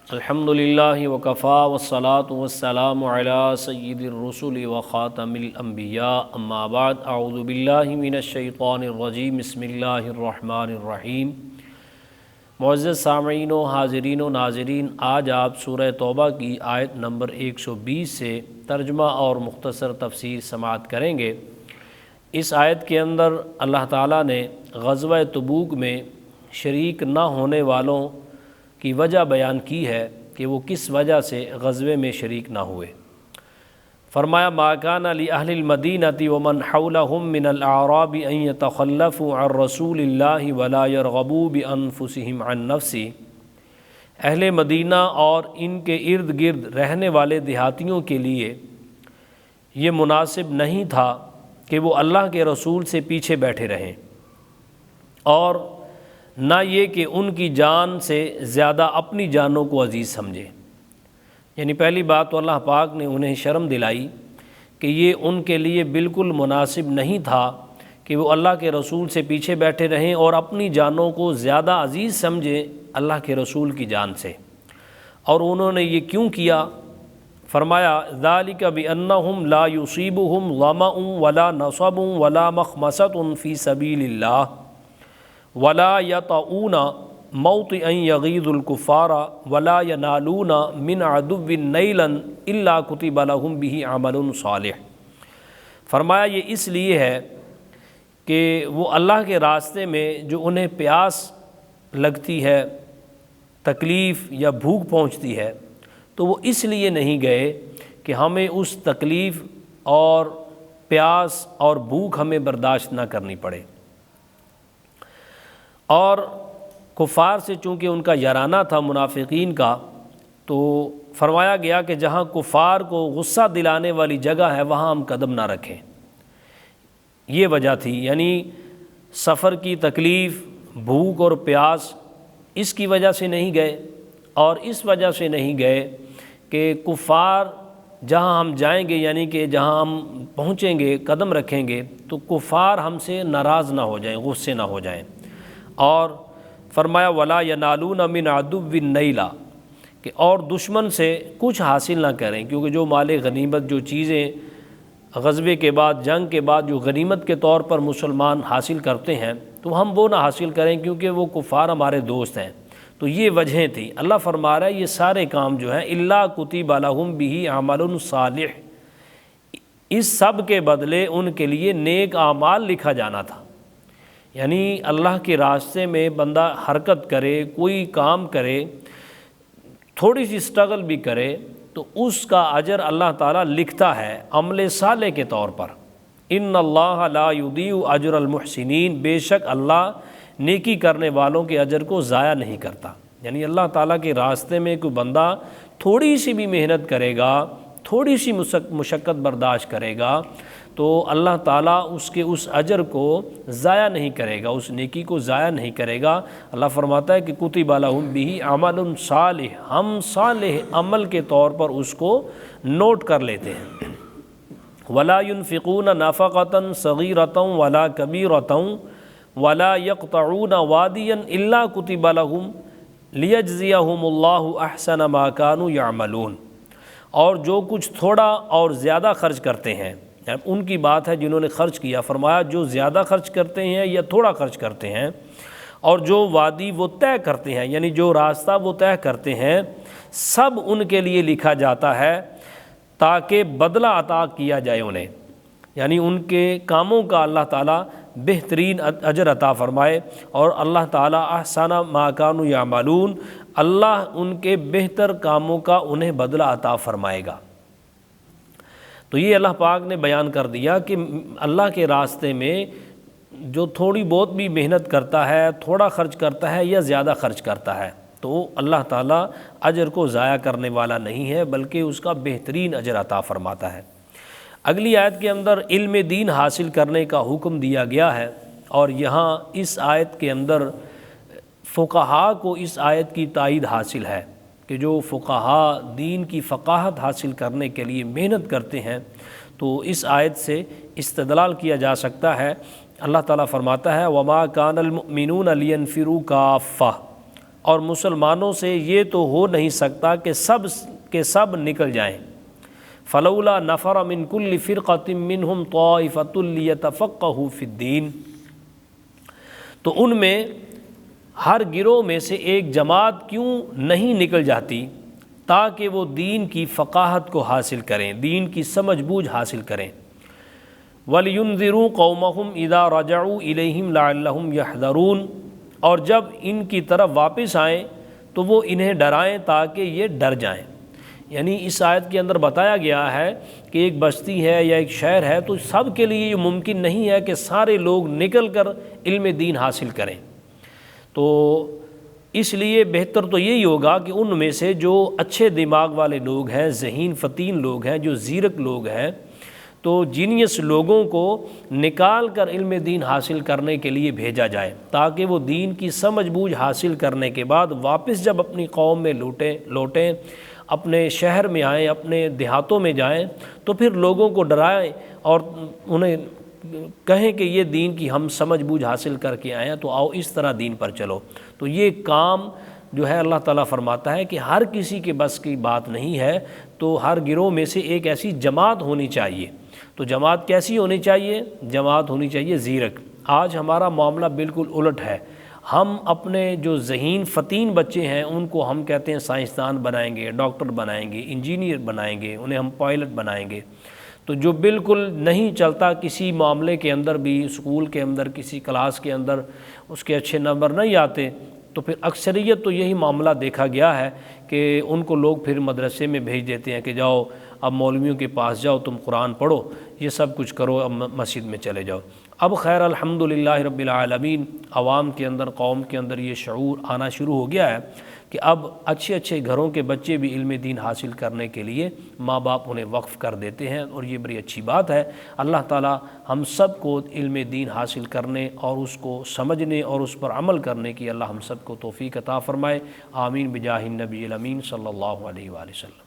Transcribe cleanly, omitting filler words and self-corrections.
الحمدللہ وکفا والصلاة والسلام علی سید الرسل وخاتم الانبیاء اما بعد اعوذ باللہ من الشیطان الرجیم بسم اللہ الرحمن الرحیم۔ معزز سامعین و حاضرین و ناظرین، آج آپ سورہ توبہ کی آیت نمبر 120 سے ترجمہ اور مختصر تفسیر سماعت کریں گے۔ اس آیت کے اندر اللہ تعالیٰ نے غزوہ تبوک میں شریک نہ ہونے والوں کی وجہ بیان کی ہے کہ وہ کس وجہ سے غزوے میں شریک نہ ہوئے۔ فرمایا ما کان لأہل المدینۃ ومن حولہم من الاعراب ان یتخلفوا عن رسول اللہ ولا یرغبوا بانفسہم عن نفسہ۔ اہل مدینہ اور ان کے ارد گرد رہنے والے دیہاتیوں کے لیے یہ مناسب نہیں تھا کہ وہ اللہ کے رسول سے پیچھے بیٹھے رہیں، اور نہ یہ کہ ان کی جان سے زیادہ اپنی جانوں کو عزیز سمجھے۔ یعنی پہلی بات تو اللہ پاک نے انہیں شرم دلائی کہ یہ ان کے لیے بالکل مناسب نہیں تھا کہ وہ اللہ کے رسول سے پیچھے بیٹھے رہیں اور اپنی جانوں کو زیادہ عزیز سمجھیں اللہ کے رسول کی جان سے۔ اور انہوں نے یہ کیوں کیا؟ فرمایا ذالک بانہم لا یصیبہم ظمأ ولا نصب ولا مخمصۃ فی سبیل اللہ ولا یطؤون موطئا یغیظ الکفار ولا ینالون من عدو نیلا الا کتب لهم به عمل صالح۔ فرمایا یہ اس لیے ہے کہ وہ اللہ کے راستے میں جو انہیں پیاس لگتی ہے، تکلیف یا بھوک پہنچتی ہے، تو وہ اس لیے نہیں گئے کہ ہمیں اس تکلیف اور پیاس اور بھوک ہمیں برداشت نہ کرنی پڑے۔ اور کفار سے چونکہ ان کا یارانہ تھا منافقین کا، تو فرمایا گیا کہ جہاں کفار کو غصہ دلانے والی جگہ ہے وہاں ہم قدم نہ رکھیں۔ یہ وجہ تھی، یعنی سفر کی تکلیف، بھوک اور پیاس اس کی وجہ سے نہیں گئے، اور اس وجہ سے نہیں گئے کہ کفار جہاں ہم جائیں گے، یعنی کہ جہاں ہم پہنچیں گے، قدم رکھیں گے، تو کفار ہم سے ناراض نہ ہو جائیں، غصے نہ ہو جائیں۔ اور فرمایا ولا ینالون من عدو نیلا، کہ اور دشمن سے کچھ حاصل نہ کریں، کیونکہ جو مال غنیمت، جو چیزیں غزوے کے بعد، جنگ کے بعد جو غنیمت کے طور پر مسلمان حاصل کرتے ہیں تو ہم وہ نہ حاصل کریں، کیونکہ وہ کفار ہمارے دوست ہیں۔ تو یہ وجہیں تھیں۔ اللہ فرما رہا ہے یہ سارے کام جو ہیں الا کتب لہم بہ عمل صالح، اس سب کے بدلے ان کے لیے نیک اعمال لکھا جانا تھا۔ یعنی اللہ کے راستے میں بندہ حرکت کرے، کوئی کام کرے، تھوڑی سی اسٹرگل بھی کرے، تو اس کا اجر اللہ تعالیٰ لکھتا ہے عمل صالح کے طور پر۔ ان اللہ لا یضیع اجر المحسنین، بے شک اللہ نیکی کرنے والوں کے اجر کو ضائع نہیں کرتا۔ یعنی اللہ تعالیٰ کے راستے میں کوئی بندہ تھوڑی سی بھی محنت کرے گا، تھوڑی سی مشقت برداشت کرے گا، تو اللہ تعالیٰ اس کے اس اجر کو ضائع نہیں کرے گا، اس نیکی کو ضائع نہیں کرے گا۔ اللہ فرماتا ہے کہ کتب لہم بہ عمل صالح، ہم صالح عمل کے طور پر اس کو نوٹ کر لیتے ہیں۔ ولا ينفقون نفقة صغيرة ولا كبيرة ولا يقطعون واديا الا كتب لهم ليجزيهم الله احسن ما كانوا يعملون۔ اور جو کچھ تھوڑا اور زیادہ خرچ کرتے ہیں، ان کی بات ہے جنہوں نے خرچ کیا، فرمایا جو زیادہ خرچ کرتے ہیں یا تھوڑا خرچ کرتے ہیں، اور جو وادی وہ طے کرتے ہیں، یعنی جو راستہ وہ طے کرتے ہیں، سب ان کے لیے لکھا جاتا ہے تاکہ بدلہ عطا کیا جائے انہیں، یعنی ان کے کاموں کا اللہ تعالیٰ بہترین اجر عطا فرمائے۔ اور اللہ تعالیٰ احسن ما کانوا یعملون، اللہ ان کے بہتر کاموں کا انہیں بدلہ عطا فرمائے گا۔ تو یہ اللہ پاک نے بیان کر دیا کہ اللہ کے راستے میں جو تھوڑی بہت بھی محنت کرتا ہے، تھوڑا خرچ کرتا ہے یا زیادہ خرچ کرتا ہے، تو اللہ تعالیٰ اجر کو ضائع کرنے والا نہیں ہے، بلکہ اس کا بہترین اجر عطا فرماتا ہے۔ اگلی آیت کے اندر علم دین حاصل کرنے کا حکم دیا گیا ہے، اور یہاں اس آیت کے اندر فقہاء کو اس آیت کی تائید حاصل ہے کہ جو فقہاء دین کی فقاہت حاصل کرنے کے لیے محنت کرتے ہیں، تو اس آیت سے استدلال کیا جا سکتا ہے۔ اللہ تعالیٰ فرماتا ہے وَمَا كَانَ الْمُؤْمِنُونَ لِيَنْفِرُوا كَافَّةً، اور مسلمانوں سے یہ تو ہو نہیں سکتا کہ سب کے سب نکل جائیں۔ فلولا نفر من کل فرقۃ منہم طائفۃ لیتفقہوا فی الدین، تو ان میں ہر گروہ میں سے ایک جماعت کیوں نہیں نکل جاتی تاکہ وہ دین کی فقاہت کو حاصل کریں، دین کی سمجھ بوجھ حاصل کریں۔ وَلْيُنذِرُوا قَوْمَهُمْ إِذَا رَجَعُوا إِلَيْهِمْ لَعَلَّهُمْ يَحْذَرُونَ، اور جب ان کی طرف واپس آئیں تو وہ انہیں ڈرائیں تاکہ یہ ڈر جائیں۔ یعنی اس آیت کے اندر بتایا گیا ہے کہ ایک بستی ہے یا ایک شہر ہے تو سب کے لیے یہ ممکن نہیں ہے کہ سارے لوگ نکل کر علم دین حاصل کریں، تو اس لیے بہتر تو یہی ہوگا کہ ان میں سے جو اچھے دماغ والے لوگ ہیں، ذہین فتین لوگ ہیں، جو زیرک لوگ ہیں، تو جینیس لوگوں کو نکال کر علم دین حاصل کرنے کے لیے بھیجا جائے، تاکہ وہ دین کی سمجھ بوجھ حاصل کرنے کے بعد واپس جب اپنی قوم میں لوٹیں، اپنے شہر میں آئیں، اپنے دیہاتوں میں جائیں، تو پھر لوگوں کو ڈرائیں اور انہیں کہیں کہ یہ دین کی ہم سمجھ بوجھ حاصل کر کے آئے ہیں، تو آؤ اس طرح دین پر چلو۔ تو یہ کام جو ہے اللہ تعالیٰ فرماتا ہے کہ ہر کسی کے بس کی بات نہیں ہے، تو ہر گروہ میں سے ایک ایسی جماعت ہونی چاہیے۔ تو جماعت کیسی ہونی چاہیے؟ جماعت ہونی چاہیے زیرک۔ آج ہمارا معاملہ بالکل الٹ ہے، ہم اپنے جو ذہین فتین بچے ہیں ان کو ہم کہتے ہیں سائنسدان بنائیں گے، ڈاکٹر بنائیں گے، انجینئر بنائیں گے، انہیں ہم پائلٹ بنائیں گے، تو جو بالکل نہیں چلتا کسی معاملے کے اندر بھی، اسکول کے اندر کسی کلاس کے اندر اس کے اچھے نمبر نہیں آتے، تو پھر اکثریت تو یہی معاملہ دیکھا گیا ہے کہ ان کو لوگ پھر مدرسے میں بھیج دیتے ہیں کہ جاؤ اب مولویوں کے پاس جاؤ، تم قرآن پڑھو، یہ سب کچھ کرو، اب مسجد میں چلے جاؤ۔ اب خیر الحمدللہ رب العالمین عوام کے اندر، قوم کے اندر یہ شعور آنا شروع ہو گیا ہے کہ اب اچھے اچھے گھروں کے بچے بھی علم دین حاصل کرنے کے لیے ماں باپ انہیں وقف کر دیتے ہیں، اور یہ بڑی اچھی بات ہے۔ اللہ تعالیٰ ہم سب کو علم دین حاصل کرنے اور اس کو سمجھنے اور اس پر عمل کرنے کی اللہ ہم سب کو توفیق عطا فرمائے۔ آمین بجاہ النبی الامین صلی اللہ علیہ وآلہ وسلم۔